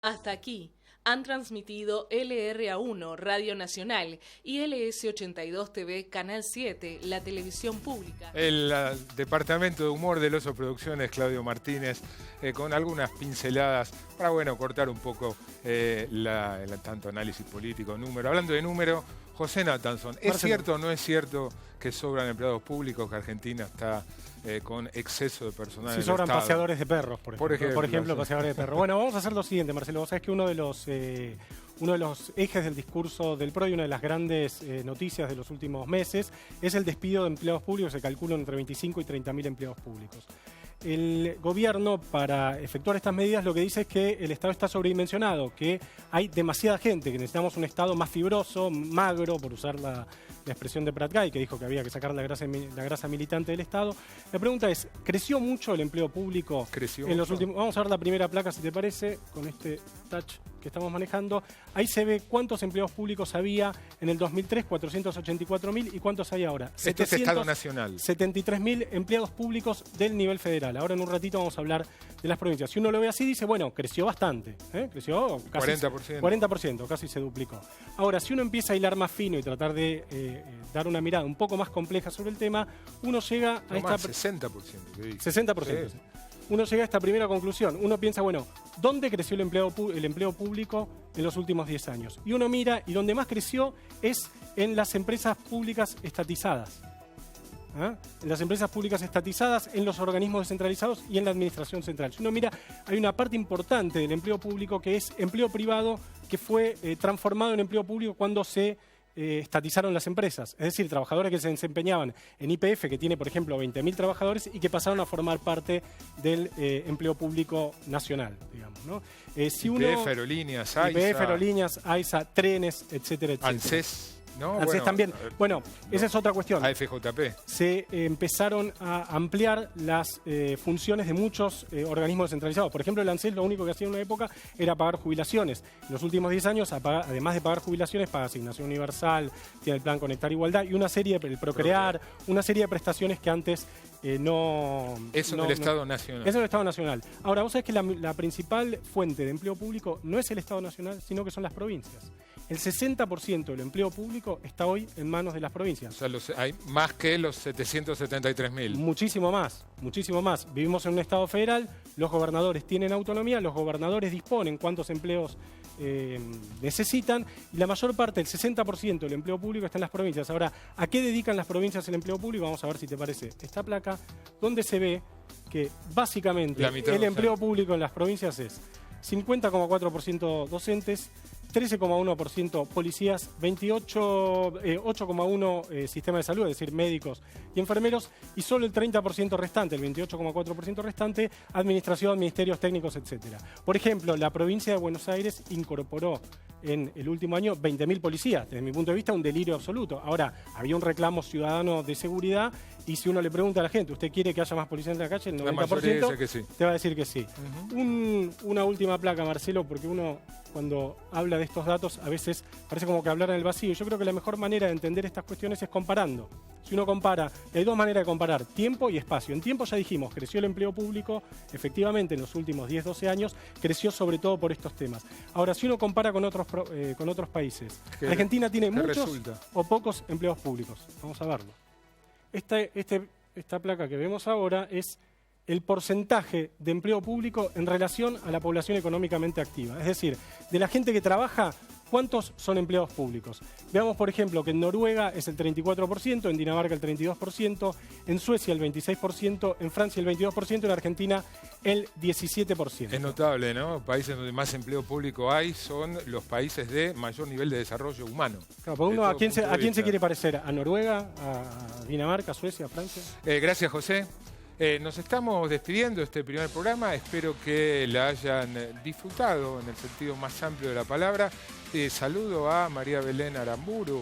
Hasta aquí han transmitido LRA1 Radio Nacional y LS82 TV Canal 7, la televisión pública. El Departamento de Humor del Oso Producciones, Claudio Martínez, con algunas pinceladas para, cortar un poco tanto análisis político, número. Hablando de número, José Nathanson, ¿es cierto o no es cierto que sobran empleados públicos, que Argentina está con exceso de personal? Sí, sobran paseadores de perros, por ejemplo, paseadores de perros. Bueno, vamos a hacer lo siguiente, Marcelo. Vos sabés que uno de los ejes del discurso del PRO y una de las grandes noticias de los últimos meses es el despido de empleados públicos. Se calcula entre 25 y 30.000 empleados públicos. El gobierno, para efectuar estas medidas, lo que dice es que el Estado está sobredimensionado, que hay demasiada gente, que necesitamos un Estado más fibroso, magro, por usar la expresión de Prat Gai, que dijo que había que sacar la grasa militante del Estado. La pregunta es, ¿creció mucho el empleo público en los últimos? Vamos a ver la primera placa, si te parece, con este touch que estamos manejando. Ahí se ve cuántos empleos públicos había en el 2003, 484.000, y cuántos hay ahora. Este es Estado Nacional. 73.000 empleados públicos del nivel federal. Ahora en un ratito vamos a hablar de las provincias. Si uno lo ve así, dice, bueno, creció bastante. Creció casi 40%, casi se duplicó. Ahora, si uno empieza a hilar más fino y tratar de dar una mirada un poco más compleja sobre el tema, uno llega a esta... 60%. 60%. Sí. Uno llega a esta primera conclusión. Uno piensa, bueno, ¿dónde creció el empleo público en los últimos 10 años? Y uno mira, y donde más creció es en las empresas públicas estatizadas. En las empresas públicas estatizadas, en los organismos descentralizados y en la administración central. Si uno mira, hay una parte importante del empleo público que es empleo privado, que fue transformado en empleo público cuando se estatizaron las empresas, es decir, trabajadores que se desempeñaban en YPF, que tiene, por ejemplo, 20.000 trabajadores y que pasaron a formar parte del empleo público nacional, digamos, ¿no? YPF, Aerolíneas, AISA, trenes, etcétera, etcétera. ANSES. ¿No? ANSES también. Bueno, esa es otra cuestión. AFJP. Se empezaron a ampliar las funciones de muchos organismos descentralizados. Por ejemplo, el ANSES lo único que hacía en una época era pagar jubilaciones. En los últimos 10 años, además de pagar jubilaciones, paga asignación universal, tiene el plan Conectar Igualdad y una serie de Procrear, una serie de prestaciones que antes no... Eso en el Estado Nacional. Eso en el Estado Nacional. Ahora, vos sabés que la principal fuente de empleo público no es el Estado Nacional, sino que son las provincias. El 60% del empleo público está hoy en manos de las provincias. O sea, hay más que los 773.000. Muchísimo más, muchísimo más. Vivimos en un Estado federal, los gobernadores tienen autonomía, los gobernadores disponen cuántos empleos necesitan, y la mayor parte, el 60% del empleo público está en las provincias. Ahora, ¿a qué dedican las provincias el empleo público? Vamos a ver si te parece esta placa, donde se ve que básicamente el empleo público en las provincias es 50,4% docentes, 13,1% policías, 8,1% sistema de salud, es decir, médicos y enfermeros, y solo el 30% restante, el 28,4% restante, administración, ministerios técnicos, etcétera. Por ejemplo, la provincia de Buenos Aires incorporó en el último año 20.000 policías. Desde mi punto de vista, un delirio absoluto. Ahora, había un reclamo ciudadano de seguridad, y si uno le pregunta a la gente, ¿usted quiere que haya más policías en la calle? El 90% que sí. Te va a decir que sí. Una última placa, Marcelo, porque uno, cuando habla de estos datos, a veces parece como que hablar en el vacío. Yo creo que la mejor manera de entender estas cuestiones es comparando. Si uno compara, hay dos maneras de comparar, tiempo y espacio. En tiempo, ya dijimos, creció el empleo público, efectivamente, en los últimos 10, 12 años, creció sobre todo por estos temas. Ahora, si uno compara con otros países, Argentina tiene muchos o pocos empleos públicos. Vamos a verlo. Esta placa que vemos ahora es el porcentaje de empleo público en relación a la población económicamente activa. Es decir, de la gente que trabaja, ¿cuántos son empleados públicos? Veamos, por ejemplo, que en Noruega es el 34%, en Dinamarca el 32%, en Suecia el 26%, en Francia el 22%, en Argentina el 17%. Es notable, ¿no? Países donde más empleo público hay son los países de mayor nivel de desarrollo humano. Claro, uno, ¿a quién se quiere parecer? ¿A Noruega? ¿A Dinamarca? ¿A Suecia? ¿A Francia? Gracias, José. Nos estamos despidiendo de este primer programa. Espero que la hayan disfrutado en el sentido más amplio de la palabra. Saludo a María Belén Aramburu.